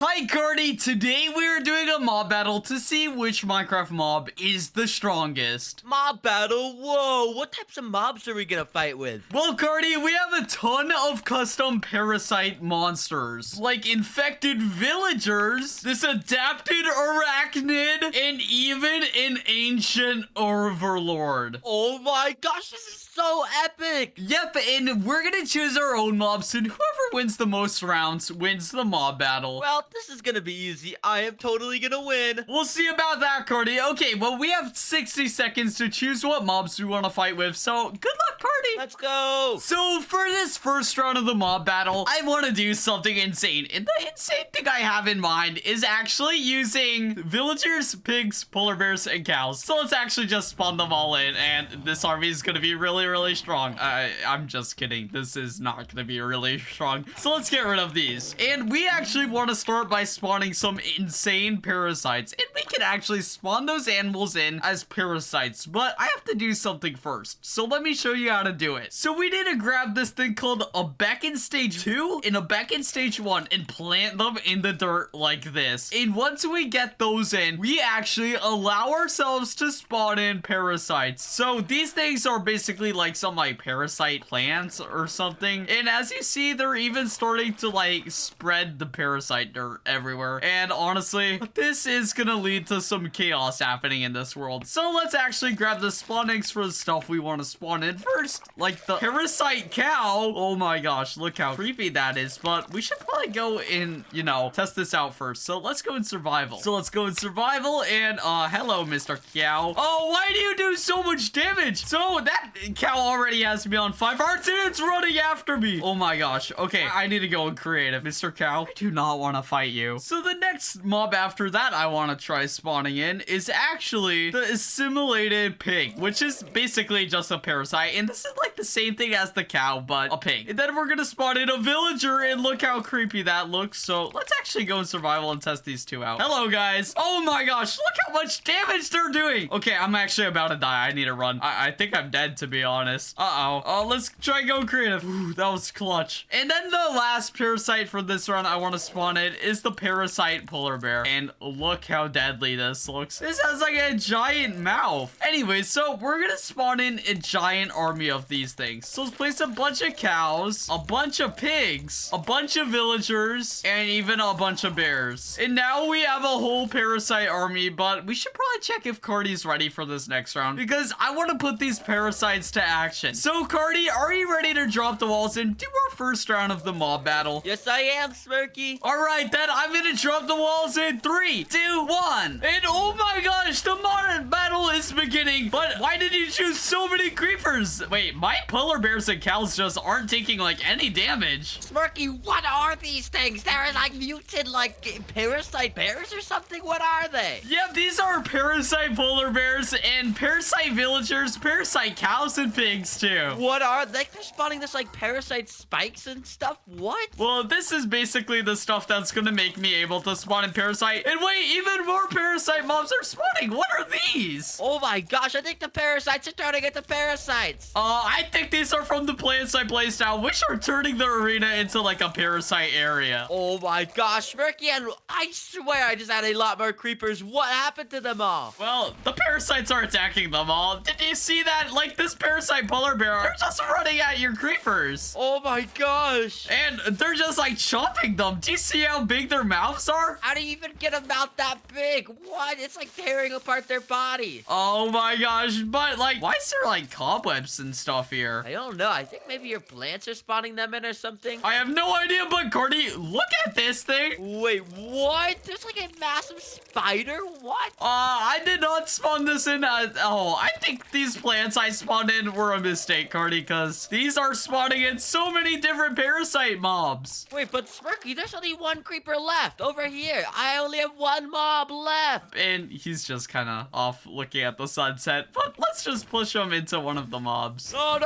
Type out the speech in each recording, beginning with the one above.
Hi Carty, today we're doing a mob battle to see which Minecraft mob is the strongest. Mob battle? Whoa, what types of mobs are we gonna fight with? Well, Carty, we have a ton of custom parasite monsters, like infected villagers, this adapted arachnid, and even an ancient overlord. Oh my gosh, this is so epic! Yep, and we're gonna choose our own mobs, and whoever wins the most rounds wins the mob battle. Well, this is gonna be easy. I am totally gonna win. We'll see about that, Carty. Okay, well, we have 60 seconds to choose what mobs we want to fight with, so good luck, Carty. Let's go. So, for this first round of the mob battle, I want to do something insane. And the insane thing I have in mind is actually using villagers, pigs, polar bears, and cows. So, let's actually just spawn them all in, and this army is going to be really, really strong. I'm just kidding. This is not going to be really strong. So, let's get rid of these. And we actually want to start by spawning some insane parasites. And we can actually spawn those animals in as parasites, but I have to do something first. So let me show you how to do it. So we need to grab this thing called a beacon stage 2 and a beacon stage 1 and plant them in the dirt like this. And once we get those in, we actually allow ourselves to spawn in parasites. So these things are basically like some like parasite plants or something. And as you see, they're even starting to like spread the parasite dirt everywhere. And honestly, this is gonna lead to some chaos happening in this world. So let's actually grab the spawn eggs for the stuff we want to spawn in first, like the parasite cow. Oh my gosh, look how creepy that is. But we should probably go in, you know, test this out first. So let's go in survival. And hello, Mr. Cow. Oh, why do you do so much damage? So that cow already has me on 5 hearts and it's running after me. Oh my gosh. Okay, I need to go in creative. Mr. Cow, I do not want to fight you. So the next mob after that I want to try spawning in is actually the assimilated pig, which is basically just a parasite. And this is like the same thing as the cow, but a pig. And then we're gonna spawn in a villager, and look how creepy that looks. So let's actually go in survival and test these two out. Hello, guys. Oh my gosh, look how much damage they're doing. Okay, I'm actually about to die. I need to run. I think I'm dead, to be honest. Let's try go creative. Ooh, that was clutch. And then the last parasite for this run I want to spawn in is the parasite polar bear. And look how deadly this looks. This has like a giant mouth. Anyway, so we're gonna spawn in a giant army of these things. So let's place a bunch of cows, a bunch of pigs, a bunch of villagers, and even a bunch of bears. And now we have a whole parasite army, but we should probably check if Carty's ready for this next round, because I want to put these parasites to action. So Carty, are you ready to drop the walls and do our first round of the mob battle? Yes, I am, Smirky. All right, then I'm gonna drop the walls in 3, 2, 1. And oh my gosh, the mob battle is beginning. But why did you choose so many creepers? Wait, my polar bears and cows just aren't taking like any damage. Smirky, what are these things? They're like mutant, like parasite bears or something? What are they? Yep, these are parasite polar bears and parasite villagers, parasite cows and pigs too. What are they? They're spawning this like parasite spikes and stuff? What? Well, this is basically the stuff that's gonna make me able to spawn in parasite. And wait, even more parasite mobs are spawning. What are these? Oh my gosh, I think the parasites are turning into parasites. I think these are from the plants I placed out, which are turning the arena into like a parasite area. Oh my gosh, Smirky, and I swear I just had a lot more creepers. What happened to them all? Well, the parasites are attacking them all. Did you see that? Like this parasite polar bear, they're just running at your creepers. Oh my gosh. And they're just like chomping them. Do you see how big their mouths are? How do you even get a mouth that big? What? It's like tearing apart their body. Oh my gosh, but like, why is there like cobwebs and stuff here? I don't know. I think maybe your plants are spawning them in or something. I have no idea, but Carty, look at this thing. Wait, what? There's like a massive spider? What? I did not spawn this in. I think these plants I spawned in were a mistake, Carty, because these are spawning in so many different parasite mobs. Wait, but Smirky, there's only one creeper left over here. I only have one mob left. And he's just kind of off looking at the sunset, but let's just push him into one of the mobs. No,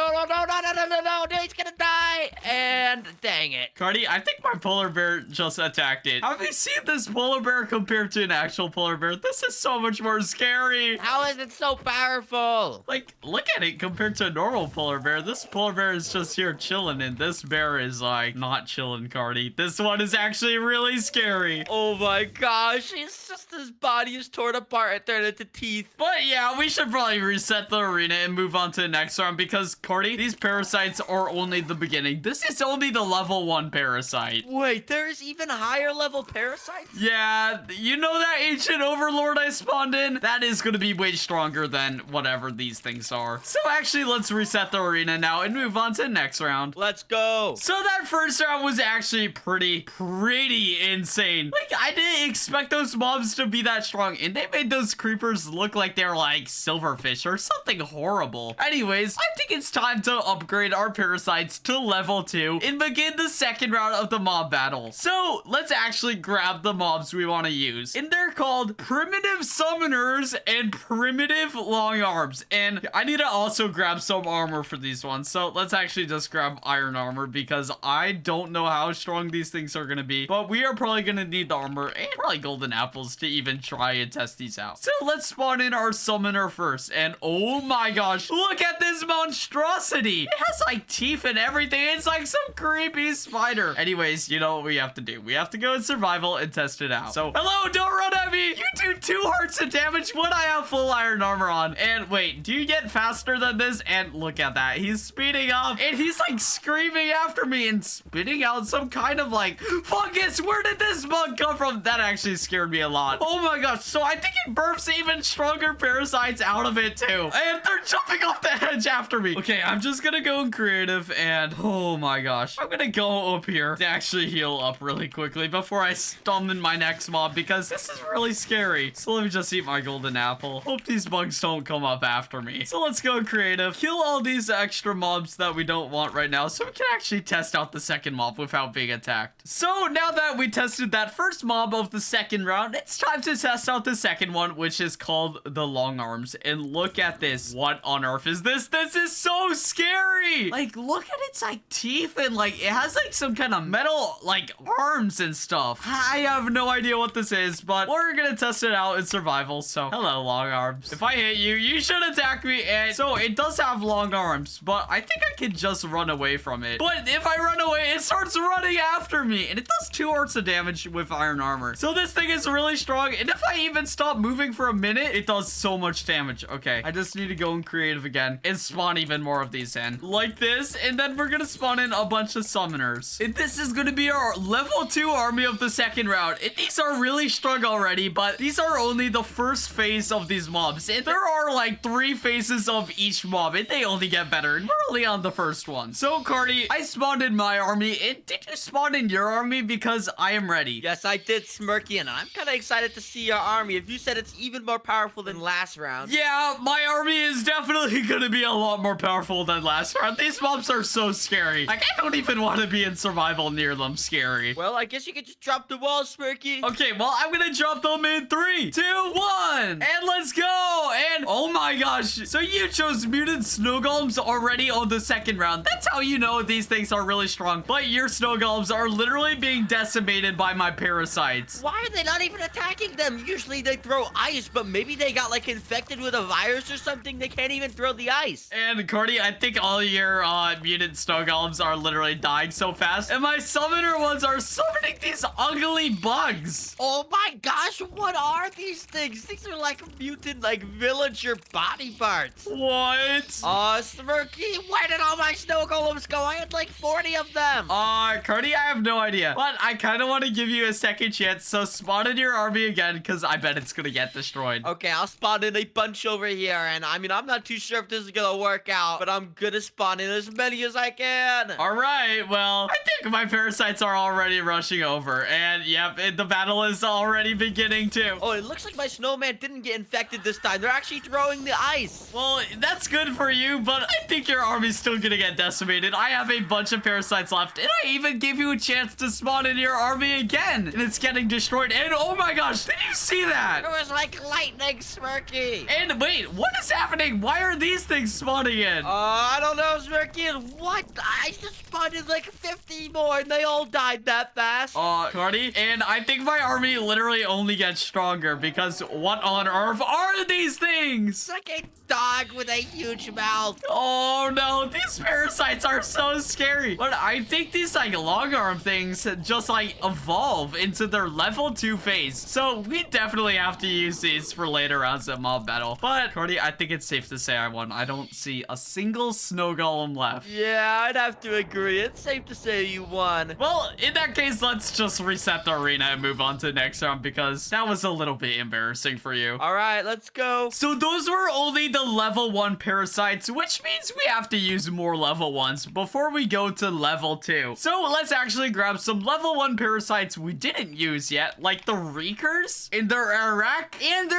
no, he's gonna die. And dang it. Carty, I think my polar bear just attacked it. Have you seen this polar bear compared to an actual polar bear? This is so much more scary. How is it so powerful? Like, look at it compared to a normal polar bear. This polar bear is just here chilling, and this bear is like not chilling, Carty. This one is actually really scary. Oh my gosh, it's just his body is torn apart and turned into teeth. But yeah, we should probably reset the arena and move on to the next round because, Carty, these parasites are only the beginning. This is only the level 1 parasite. Wait, there's even higher level parasites? Yeah, you know that ancient overlord I spawned in? That is going to be way stronger than whatever these things are. So actually, let's reset the arena now and move on to the next round. Let's go. So that first round was actually pretty insane. Like, I didn't expect those mobs to be that strong, and they made those creepers look like they're like silverfish or something horrible. Anyways, I think it's time to upgrade our parasites to level 2 and begin the second round of the mob battle. So let's actually grab the mobs we want to use, and they're called primitive summoners and primitive long arms. And I need to also grab some armor for these ones, so let's actually just grab iron armor because I don't know how strong these things are going to be, but we are probably going to need the armor and probably golden apples to even try and test these out. So let's spawn in our summoner first, and oh my gosh, look at this monstrosity. It has like teeth and everything. It's like some creepy spider. Anyways, you know what we have to do? We have to go in survival and test it out. So hello, don't run at me. You do 2 hearts of damage when I have full iron armor on. And wait, do you get faster than this? And look at that, he's speeding up and he's like screaming after me and spitting out some kind of like fungus. Where did this bug come from? That actually scared me a lot. Oh my gosh, so I think it burps even stronger parasites out of it too, and they're jumping off the edge after me. Okay, I'm just gonna go in creative, and oh my gosh, I'm gonna go up here to actually heal up really quickly before I summon my next mob because this is really scary. So let me just eat my golden apple. Hope these bugs don't come up after me. So let's go creative, kill all these extra mobs that we don't want right now so we can actually test out the second mob without being attacked. So now that we tested that first mob of the second round, it's time to test out the second one, which is called the long arms. And look at this. What on earth is this? This is so scary. Like, look at its like teeth, and like it has like some kind of metal like arms and stuff. I have no idea what this is, but we're gonna test it out in survival. So hello, long arms. If I hit you, you should attack me. And so it does have long arms, but I think I can just run away from it. But if I run away, it starts running after me, and it does 2 hearts of damage with iron armor. So this thing is really strong, and if I even stop moving for a minute, it does so much damage. Okay, I just need to go in creative again and spawn even more of these in like this, and then we're gonna spawn in a bunch of summoners, and this is gonna be our level 2 army of the second round. And these are really strong already, but these are only the first phase of these mobs, and there are like 3 phases of each mob, and they only get better, and we're only on the first one. So Carty, I spawned in my army, and did you spawn in your army? Because I am ready. Yes, I did, Smirky, and I'm kind of excited to see your army. If you said it's even more powerful than last round. Yeah, my army is definitely gonna be a lot more powerful than last round. These mobs are so scary. Like, I don't even want to be in survival near them. Scary. Well, I guess you could just drop the walls, Smirky. Okay, well, I'm gonna drop them in 3, 2, 1, and let's go. And oh my gosh, so you chose mutant snow golems already on the second round. That's how you know these things are really strong. But your snow golems are literally being decimated by my parasites. Why are they not even attacking them? Usually they throw ice, but maybe they got like infected with a virus or something. They can't even throw the ice. And Carty, I think all your mutant snow golems are literally dying so fast, and my summoner ones are summoning these ugly bugs. Oh my gosh, what are these things? These are like mutant, like villager body parts. What? Smirky, where did all my snow golems go? I had like 40 of them. Carty, I have no idea, but I kind of want to give you a second chance, so spawn in your army again, because I bet it's gonna get destroyed. Okay, I'll spawn in a bunch over here, and I mean, I'm not too sure if this is gonna work out, but I'm gonna spawn in as many as I can. All right, well, I think my parasites are already rushing over, and yep, the battle is already beginning too. Oh, it looks like my snowman didn't get infected this time. They're actually throwing the ice. Well, that's good for you, but I think your army's still gonna get decimated. I have a bunch of parasites left, and I even gave you a chance to spawn in your army again, and it's getting destroyed. And oh my gosh, did you see that? It was like lightning, Smirky. And wait, what is happening? Why are these things spawning in? in? I don't know, Smirky. What? I just spawned in like 50 more and they all died that fast. Carty, and I think my army literally only gets stronger because what on earth are these things? It's like a dog with a huge mouth. Oh no, these parasites are so scary. But I think these like long arm things just like evolve into their level 2 phase. So we definitely have to use these for later rounds of mob battle. But Carty, I think it's safe to say I won. I don't see a single snow golem left. Yeah, I'd have to agree. It's safe to say you won. Well, in that case, let's just reset the arena and move on to the next round because that was a little bit embarrassing for you. All right, let's go. So those were only the level 1 parasites, which means we have to use more level 1s before we go to level 2. So let's actually grab some level 1 parasites we didn't use yet, like the Reekers and their Arachnid.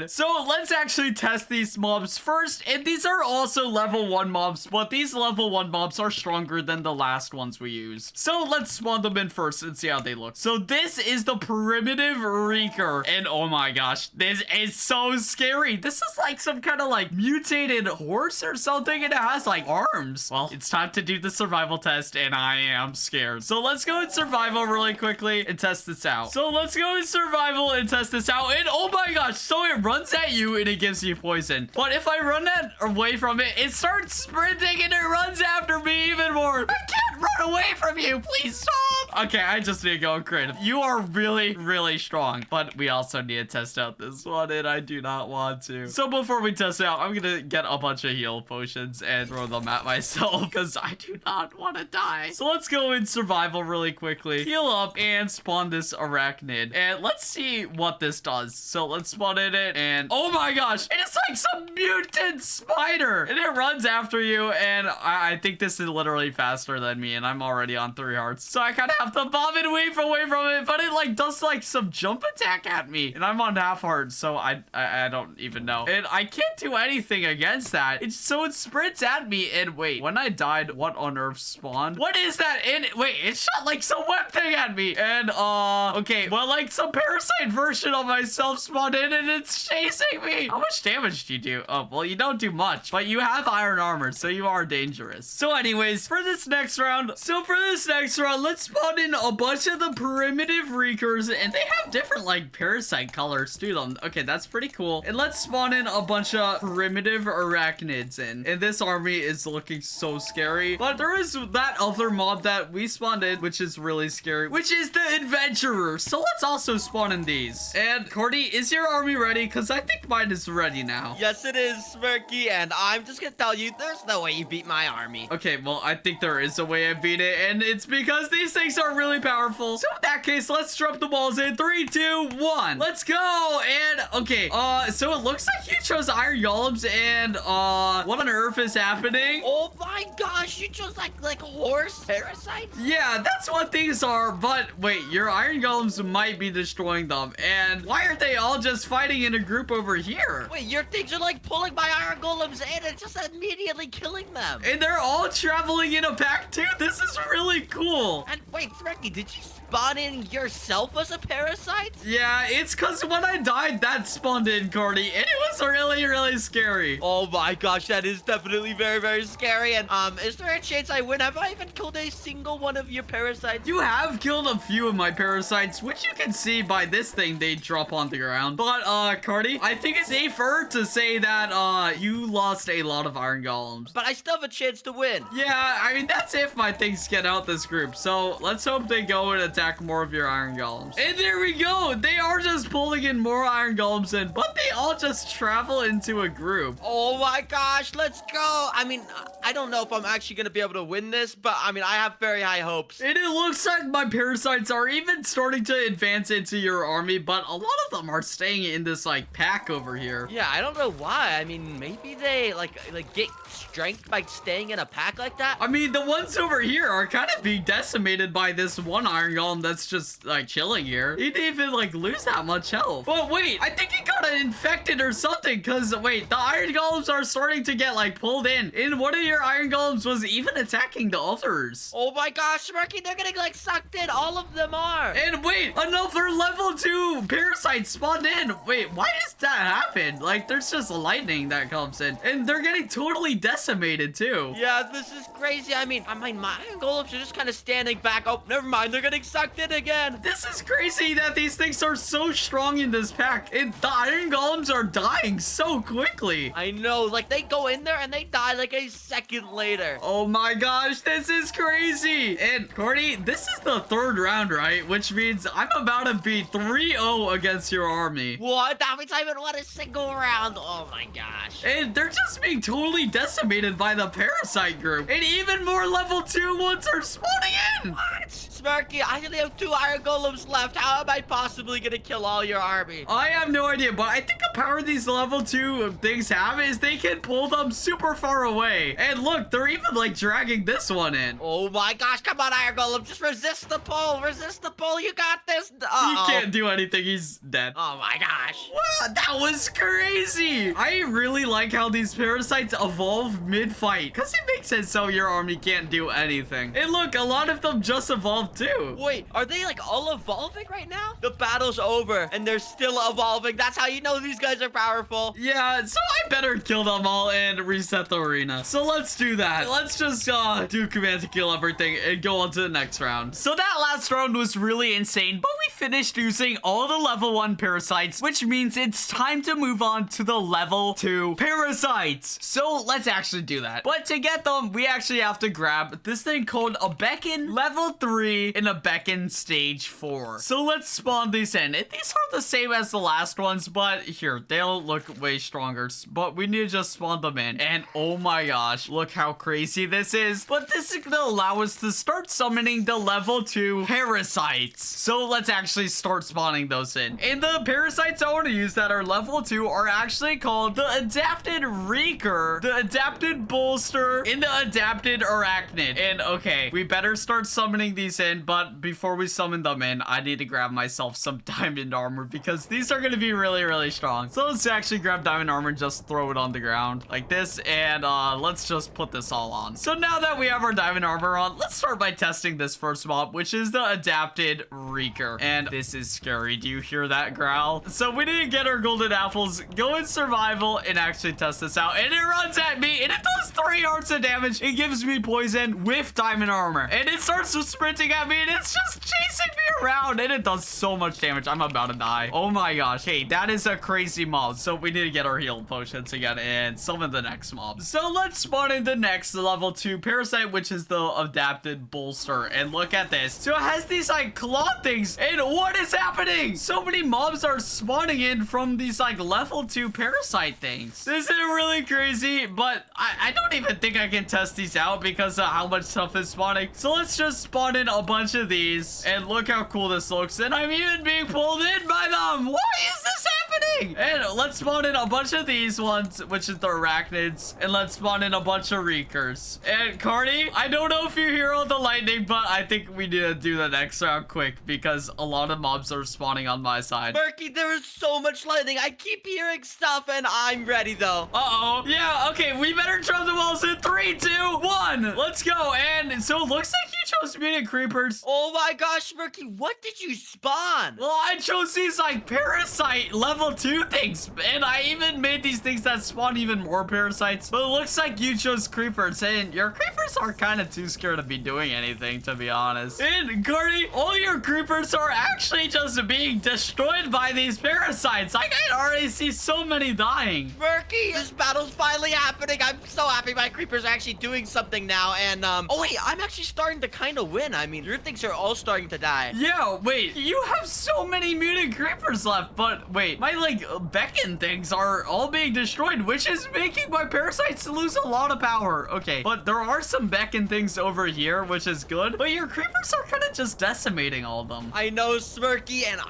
So let's actually test these mobs first, and these are also level 1 mobs, but these level 1 mobs are stronger than the last ones we used. So let's spawn them in first and see how they look. So this is the primitive Reeker, and oh my gosh, this is so scary. This is like some kind of like mutated horse or something, and it has like arms. Well, it's time to do the survival test, and I am scared. So let's go in survival really quickly and test this out. So let's go in survival and test this out, and oh my gosh, so it runs at you and it gives you poison. But if I run that away from it, it starts sprinting and it runs after me even more. I can't run away from you. Please stop. Okay, I just need to go creative. You are really, really strong, but we also need to test out this one, and I do not want to. So before we test it out, I'm gonna get a bunch of heal potions and throw them at myself because I do not want to die. So let's go in survival really quickly, heal up, and spawn this arachnid. And let's see what this does. So let's spawn in it, and oh my gosh, it is like some mutant spider, and it runs after you, and I think this is literally faster than me, and I'm already on 3 hearts. So I kind of have to bomb and weave away from it, but it like does like some jump attack at me, and I'm on half hearts, so I don't even know. And I can't do anything against that. It sprints at me, and wait, when I died, what on earth spawned? What is that? And wait, it shot like some web thing at me, and okay, well, like some parasite version of myself spawned in, and it's chasing me. How much damage do you do? Oh, well, you don't do much, but you have iron armor, so you are dangerous. So anyways, for this next round, let's spawn in a bunch of the primitive Reekers, and they have different like parasite colors to them. Okay, that's pretty cool. And let's spawn in a bunch of primitive arachnids in. And this army is looking so scary. But there is that other mob that we spawned in, which is really scary, which is the adventurer. So let's also spawn in these. And Carty, is your army ready? Because I think mine is ready now. Yes, it is, Smirky, and I'm just gonna tell you, there's no way you beat my army. Okay, well, I think there is a way I beat it, and it's because these things are really powerful. So in that case, let's drop the balls in 3, 2, 1. Let's go. And okay, so it looks like you chose iron golems, and what on earth is happening? Oh my gosh, you chose like horse parasites? Yeah, that's what these are. But wait, your iron golems might be destroying them, and why aren't they all just fighting in a group over here? Wait, your things are like pulling my iron golems in and just immediately killing them. And they're all traveling in a pack too. This is really cool. And wait, Smirky, did you spawn in yourself as a parasite? Yeah, it's because when I died, that spawned in, Carty, and it was really, really scary. Oh my gosh, that is definitely very, very scary. And is there a chance I win? Have I even killed a single one of your parasites? You have killed a few of my parasites, which you can see by this thing they drop on the ground. But Carty, I think it's safer to say that you lost a lot of iron golems. But I still have a chance to win. Yeah, I mean, that's if my things get out this group. So let's hope they go and attack more of your iron golems. And there we go. They are just pulling in more iron golems in, but they all just travel into a group. Oh my gosh, let's go. I mean, I don't know if I'm actually going to be able to win this, but I mean, I have very high hopes. And it looks like my parasites are even starting to advance into your army, but a lot of them are staying in this like pack over here. Yeah, I don't know why. I mean, maybe they like get strength by staying in a pack like that. I mean, the ones over here are kind of being decimated by this one iron golem that's just like chilling here. He didn't even like lose that much health. But wait, I think he got got infected or something. Because, wait, the iron golems are starting to get, like, pulled in. And one of your iron golems was even attacking the others. Oh my gosh, Smirky, they're getting, like, sucked in. All of them are. And wait, another level 2 parasite spawned in. Wait, why does that happen? Like, there's just lightning that comes in. And they're getting totally decimated, too. Yeah, this is crazy. I mean, my iron golems are just kind of standing back. Oh, never mind. They're getting sucked in again. This is crazy that these things are so strong in this pack. And the iron golems are dying so quickly. I know. Like, they go in there and they die like a second later. Oh my gosh, this is crazy. And Carty, this is the 3rd round, right? Which means I'm about to be 3-0 against your army. What? That means I haven't won a single round. Oh my gosh. And they're just being totally decimated by the parasite group. And even more level 2 ones are spawning in. What? Smirky, I only have 2 iron golems left. How am I possibly gonna kill all your army? I have no idea, but I think the power these level 2 things have is they can pull them super far away. And look, they're even like dragging this one in. Oh my gosh, come on, iron golem. Just resist the pull. Resist the pull. You got this. Uh-oh. He can't do anything. He's dead. Oh my gosh. Wow, that was crazy. I really like how these parasites evolve mid-fight because it makes sense so your army can't do anything. And look, a lot of them just evolved too. Wait, are they like all evolving right now? The battle's over and they're still evolving. That's how you know these guys are powerful. Yeah, so I better kill them all and reset the arena. So let's do that. Let's just do command to kill everything and go on to the next round. So that last round was really insane, but we finished using all the level 1 parasites, which means it's time to move on to the level 2 parasites. So let's actually do that. But to get them, we actually have to grab this thing called a beacon level 3 and a beacon stage 4. So let's spawn these in. And these are the same as the last ones, but here, they'll look way stronger. But we need to just spawn them in. And oh my gosh, look how crazy this is. But this is gonna allow us to start summoning the level 2 parasites. So let's actually start spawning those in. And the parasites I want to use that are level 2 are actually called the Adapted Reeker, the Adapted Bolster, and the Adapted Arachnid. And okay, we better start summoning these in, but before we summon them in, I need to grab myself some diamond armor because these are going to be really, really strong. So let's actually grab diamond armor and just throw it on the ground like this. And let's just put this all on. So now that we have our diamond armor on, let's start by testing this first mob, which is the Adapted Reeker. And this is scary. Do you hear that growl? So we need to get our golden apples, go in survival, and actually test this out. And it runs at me, and it does 3 hearts of damage. It gives me poison with diamond armor. And it starts sprinting at me, and it's just chasing me around. And it does so much damage. I'm about to die. Oh my gosh. Hey, that is a crazy mob. So we need to get our heal potions again and summon the next mob. So let's spawn in the next level 2 parasite, which is the Adapted Bolster. And look at this. So it has these like claw things. And what is happening? So many mobs are spawning in from these like level 2 parasite things. This is really crazy, but I don't even think I can test these out because of how much stuff is spawning. So let's just spawn in a bunch of these and look how cool this looks. And I'm even being pulled in by them. Why is this happening? And let's spawn in a bunch of these ones, which is the arachnids. And let's spawn in a bunch of reekers. And Carty, I don't know if you hear all the lightning, but I think we need to do the next round quick because a lot of mobs are spawning on my side. Smirky, there is so much lightning. I keep hearing stuff and I'm ready though. Uh-oh. Yeah, okay, we better drop the walls in 3, 2, 1. Let's go. And so it looks like you chose mutant creepers. Oh my gosh, Smirky, what did you spawn? Well, I chose these like parasite level 2 things, and I even made these things that spawn even more parasites. But it looks like you chose creepers, and your creepers are kind of too scared to be doing anything, to be honest. And Carty, all your creepers are actually just being destroyed by these parasites. I can already see so many dying. Smirky, this battle's finally happening. I'm so happy my creepers are actually doing something now. And oh wait, I'm actually starting to kind of win. I mean, your things are all starting to die. Yeah, wait, you have so many mutant creepers left, but wait, my like beacon things are all being destroyed, which is making my parasites lose a lot of power. Okay, but there are some beacon things over here, which is good, but your creepers are kind of just decimating all of them. I know, Smirky, and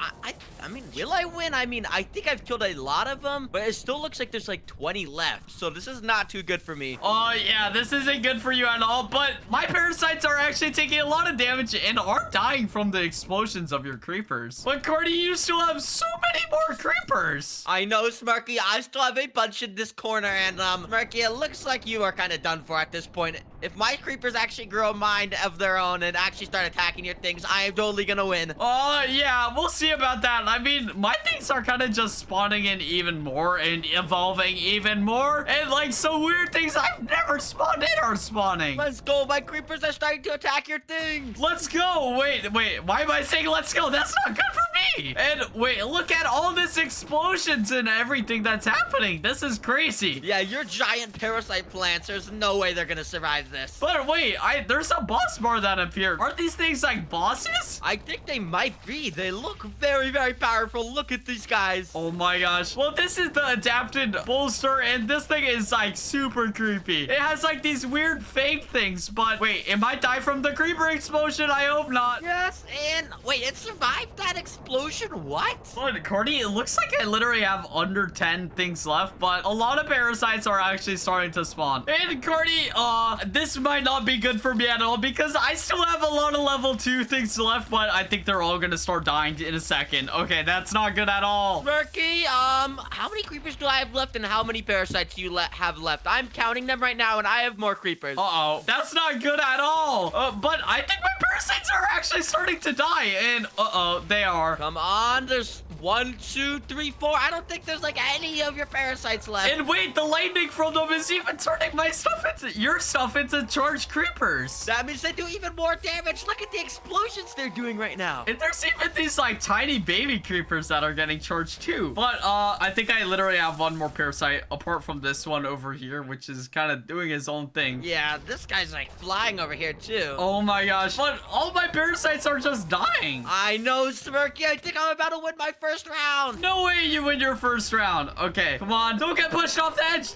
I mean, will I win? I mean, I think I've killed a lot of them, but it still looks like there's like 20 left, so this is not too good for me. Oh yeah, this isn't good for you at all, but my parasites are actually taking a lot of damage and are dying from the explosions of your creepers. But Carty, you still have so many more creepers. I know, Smirky. I still have a bunch in this corner, and Smirky, it looks like you are kind of done for at this point. If my creepers actually grow a mind of their own and actually start attacking your things, I am totally gonna win. Yeah, we'll see about that. I mean, my things are kind of just spawning in even more and evolving even more. And like, so weird things I've never spawned in are spawning. Let's go. My creepers are starting to attack your things. Let's go. Wait. Why am I saying let's go? That's not good for me. And wait, look at all this explosions and everything that's happening. This is crazy. Yeah, your giant parasite plants, there's no way they're gonna survive this. But wait, there's a boss bar that appeared. Aren't these things like bosses? I think they might be. They look very, very powerful. Look at these guys. Oh my gosh. Well, this is the adapted bolster, and this thing is like super creepy. It has like these weird fake things, but wait, it might die from the creeper explosion. I hope not. Yes, and wait, it survived that explosion? What? But Carty, it looks like I literally have under 10 things left, but a lot of parasites are actually starting to spawn. And Carty, this might not be good for me at all because I still have a lot of level 2 things left, but I think they're all gonna start dying in a second. Okay, that's not good at all. Smirky, how many creepers do I have left and how many parasites do you have left? I'm counting them right now and I have more creepers. Uh-oh, that's not good at all. But I think my parasites are actually starting to die, and they are. Come on, there's 1, 2, 3, 4. I don't think there's like any of your parasites left. And wait, the lightning from them is even turning my stuff into your stuff into charged creepers. That means they do even more damage. Look at the explosions they're doing right now. And there's even these like tiny baby creepers that are getting charged too. But I think I literally have one more parasite apart from this one over here, which is kind of doing his own thing. Yeah, this guy's like flying over here too. Oh my gosh. But all my parasites are just dying. I know, Smirky. I think I'm about to win my first round. No way you win your first round. Okay, come on. Don't get pushed off the edge.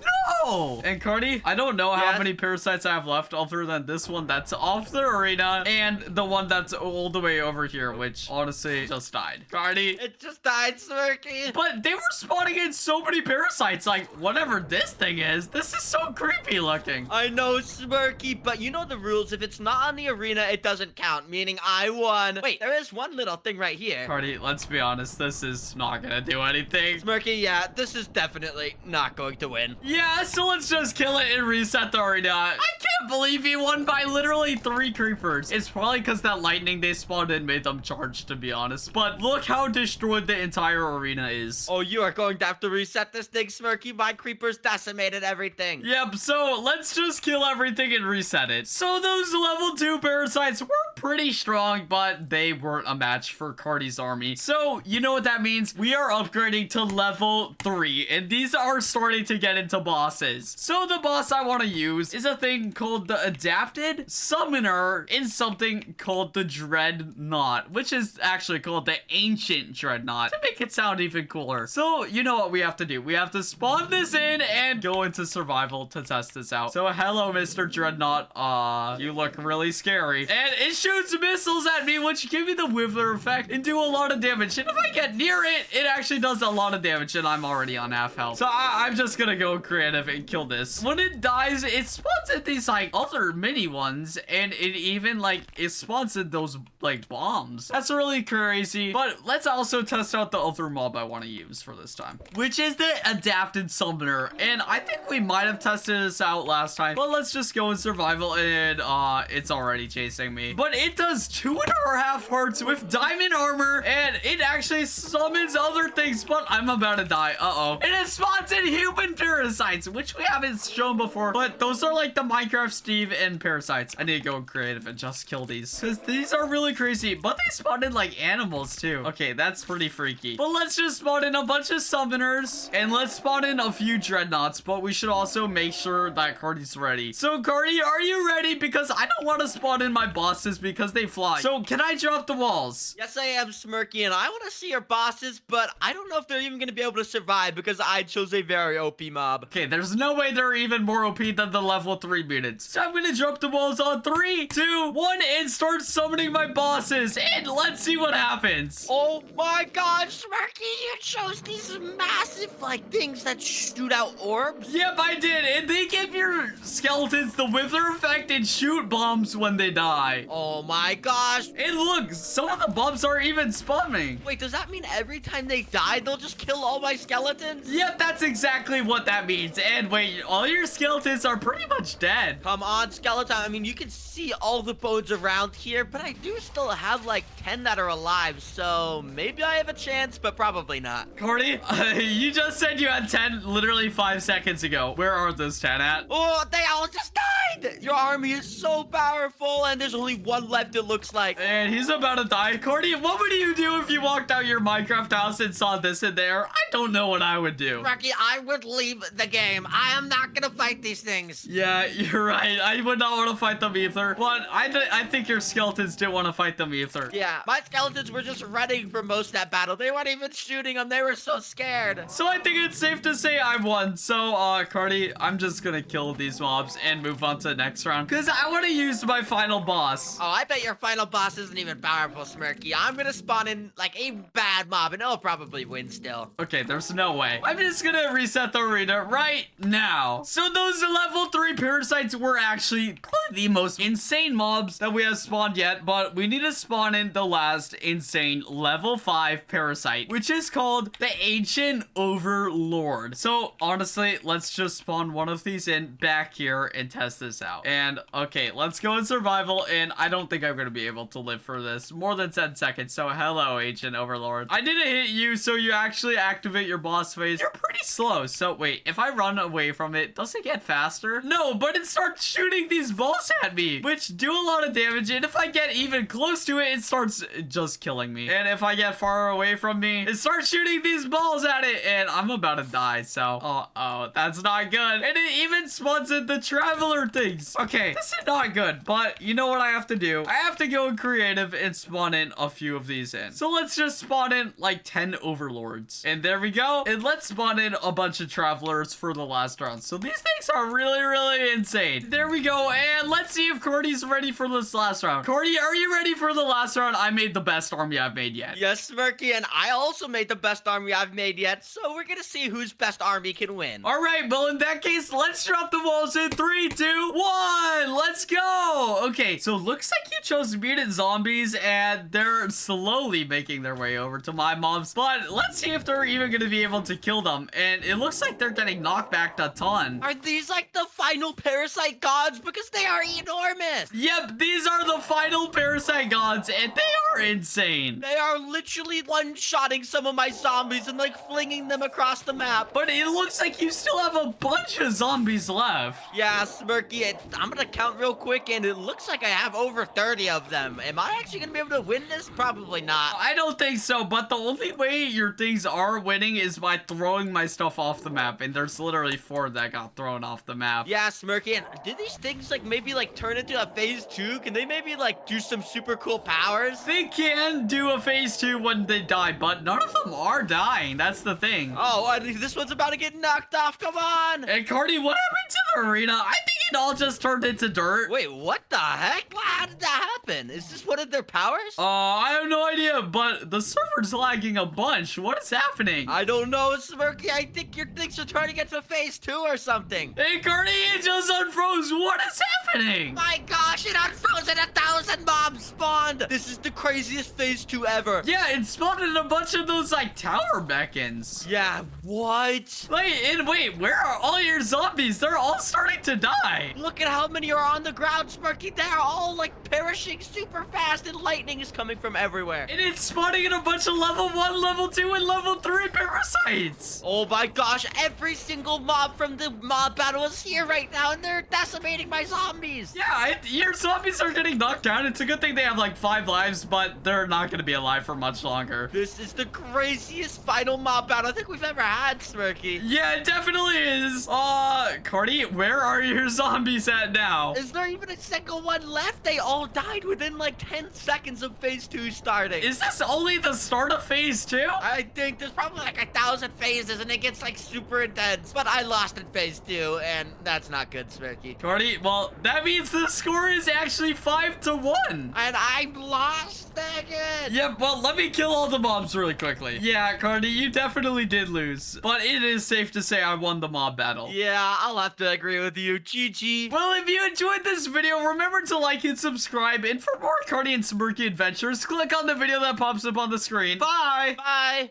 No. And Carty, I don't know how many parasites I have left other than this one that's off the arena and the one that's all the way over here, which honestly just died. Carty. It just died, Smirky. But they were spawning in so many parasites, like whatever this thing is. This is so creepy looking. I know, Smirky, but you know the rules. If it's not on the arena, it doesn't count, meaning I won. Wait, there is one little thing right here. Carty, let's be honest. This is not gonna do anything. Smirky, yeah, this is definitely not going to win. Yeah, so let's just kill it and reset the arena. I can't believe he won by literally 3 creepers. It's probably because that lightning they spawned in made them charged, to be honest. But look how destroyed the entire arena is. Oh, you are going to have to reset this thing, Smirky. My creepers decimated everything. Yep, so let's just kill everything and reset it. So those level 2 parasites were pretty strong, but they weren't a match for Carty's army. So you know what that means? We are upgrading to level 3, and these are starting to get into bosses. So the boss I want to use is a thing called the Adapted Summoner in something called the Dreadnought, which is actually called the Ancient Dreadnought to make it sound even cooler. So you know what we have to do? We have to spawn this in and go into survival to test this out. So hello, Mr. Dreadnought. You look really scary. And it shoots missiles at me, which give me the Wiffler effect and do a lot of damage. And if I get near it, it actually does a lot of damage, and I'm already on half health. So I'm just gonna go creative and kill this. When it dies, it spawns in these like other mini ones, and it even like it spawns in those like bombs. That's really crazy. But let's also test out the other mob I want to use for this time, which is the Adapted Summoner. And I think we might have tested this out last time, but let's just go in survival, and it's already chasing me. But it does 2.5 hearts with diamond armor, and it actually summons other things, but I'm about to die. And it spawns in human parasites, which we haven't shown before, but those are like the Minecraft Steve and parasites. I need to go creative and just kill these, because these are really crazy, but they spawn in like animals too. Okay, that's pretty freaky. But let's just spawn in a bunch of summoners, and let's spawn in a few dreadnoughts, but we should also make sure that Carty's ready. So Carty, are you ready? Because I don't want to spawn in my bosses because they fly. So can I drop the walls? Yes, I am, Smirky, and I want to see your bosses, but I don't know if they're even going to be able to survive because I chose a very OP mob. Okay, there's no way they're even more OP than the level 3 mutants. So I'm gonna drop the walls on 3, 2, 1, and start summoning my bosses. And let's see what happens. Oh my gosh, Smirky, you chose these massive, like, things that shoot out orbs? Yep, I did. And they give your skeletons the wither effect and shoot bombs when they die. Oh my gosh. And look, some of the bombs are even spawning. Wait, does that mean every time they die, they'll just kill all my skeletons? Yep, that's exactly what that means. And wait, all your skeletons are pretty much dead. Come on, skeleton. I mean, you can see all the bones around here, but I do still have like 10 that are alive, so maybe I have a chance, but probably not. Carty, you just said you had 10 literally 5 seconds ago. Where are those 10 at? Oh, they all just died! Your army is so powerful, and there's only one left, it looks like. And he's about to die. Carty, what would you do if you walked out your Minecraft house and saw this in there? I don't know what I would do. Rocky, I would leave the game. I am not gonna fight these things. Yeah, you're right. I would not want to fight them either. But I think your skeletons didn't want to fight them either. Yeah, my skeletons were just running for most of that battle. They weren't even shooting them. They were so scared. So I think it's safe to say I won. So, Carty, I'm just gonna kill these mobs and move on to the next round. Because I want to use my final boss. Oh, I bet your final boss isn't even powerful, Smirky. I'm gonna spawn in, like, a bad mob, and it'll probably win still. Okay, there's no way. I'm just gonna reset the arena right now. So those level 3 parasites were actually probably the most insane mobs that we have spawned yet, but we need to spawn in the last insane level 5 parasite, which is called the Ancient Overlord. So honestly, let's just spawn one of these in back here and test this out. And okay, let's go in survival, and I don't think I'm gonna be able to live for this more than 10 seconds. So hello, Ancient Overlord. I didn't hit you, so you actually activate your boss phase. You're pretty slow. So wait, if I run away from it, does it get faster? No, but it starts shooting these balls at me, which do a lot of damage. And if I get even close to it, it starts just killing me. And if I get far away from me, it starts shooting these balls at it, and I'm about to die. So, oh, that's not good. And it even spawns in the traveler things. Okay, this is not good, but you know what I have to do? I have to go in creative and spawn in a few of these in. So let's just spawn in like 10 overlords. And there we go. And let's spawn in a bunch of travelers for the last round. So these things are really, really insane. There we go. And let's see if Carty's ready for this last round. Carty, are you ready for the last round? I made the best army I've made yet. Yes, Smirky, and I also made the best army I've made yet, so we're gonna see whose best army can win. All right, well, in that case, let's drop the walls in 3, 2, 1. Let's go. Okay, so it looks like you chose mutant zombies, and they're slowly making their way over to my mobs. But let's see if they're even going to be able to kill them. And it looks like they're getting knocked back a ton. Are these like the final parasite gods? Because they are enormous. Yep, these are the final parasite gods, and they are insane. They are literally one-shotting some of my zombies and like flinging them across the map. But it looks like you still have a bunch of zombies left. Yeah, Smirky, I'm gonna count real quick, and it looks like I have over 30 of them. Am I actually gonna be able to win this? Probably not. I don't think so, but the only way your things are winning is by throwing my stuff off the map, and there's literally 4 that got thrown off the map. Yeah, Smirky, and did these things like maybe like turn into a phase 2? Can they maybe like do some super cool powers? They can do a phase 2 when they die, but none of them are dying. That's the thing. Oh, this one's about to get knocked off. Come on. And Carty, what happened to the arena? I think it all just turned into dirt. Wait, what the heck? How did that happen? Is this one of their powers? I have no idea, but the server's lagging a bunch. What is happening? I don't know, Smirky. I think your things are trying to get to phase 2 or something. Hey, Carty, it just unfroze. What is happening? My gosh, it unfroze and 1,000 mobs spawned. This is the craziest phase 2 ever. Yeah, it spawned in a bunch of those, like, tower beacons. Yeah, what? Wait, where are all your zombies? They're all starting to die. Look at how many are on the ground, Smirky. They're all, like, perishing super fast, and lightning is coming from everywhere. And it's spawning in a bunch of level 1, level 2, and level 3 parasites. Oh my gosh, every single mob from the mob battle is here right now, and they're decimating my zombies. Yeah, your zombies are getting knocked down. It's a good thing they have like 5 lives, but they're not going to be alive for much longer. This is the craziest final mob battle I think we've ever had, Smirky. Yeah, it definitely is. Carty, where are your zombies? zombies at now? Is there even a single one left? They all died within like 10 seconds of phase 2 starting. Is this only the start of phase 2? I think there's probably like 1,000 phases and it gets like super intense. But I lost in phase 2 and that's not good, Smirky. Carty, well, that means the score is actually 5-1. And I lost again. Yep, well, let me kill all the mobs really quickly. Yeah, Carty, you definitely did lose. But it is safe to say I won the mob battle. Yeah, I'll have to agree with you. GG. Well, if you enjoyed this video, remember to like and subscribe. And for more Carty and Smirky adventures, click on the video that pops up on the screen. Bye! Bye.